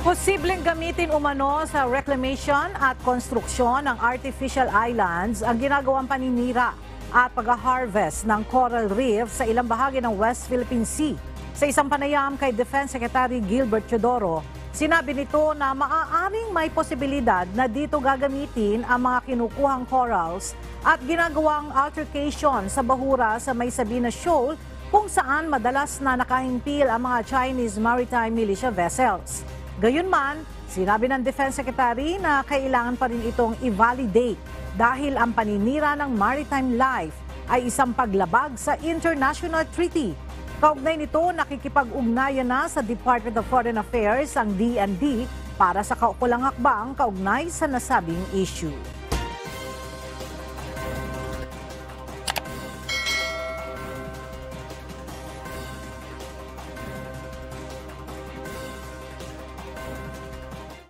Posibleng gamitin umano sa reclamation at konstruksyon ng artificial islands ang ginagawang paninira at pag-harvest ng coral reef sa ilang bahagi ng West Philippine Sea. Sa isang panayam kay Defense Secretary Gilbert Teodoro, sinabi nito na maaaring may posibilidad na dito gagamitin ang mga kinukuhang corals at ginagawang altercation sa bahura sa may Sabina Shoal kung saan madalas na nakahimpil ang mga Chinese maritime militia vessels. Gayunman, sinabi ng Defense Secretary na kailangan pa rin itong i-validate dahil ang paninira ng maritime life ay isang paglabag sa international treaty. Kaugnay nito, nakikipag-ugnayan na sa Department of Foreign Affairs ang DND para sa kaukulang hakbang kaugnay sa nasabing issue.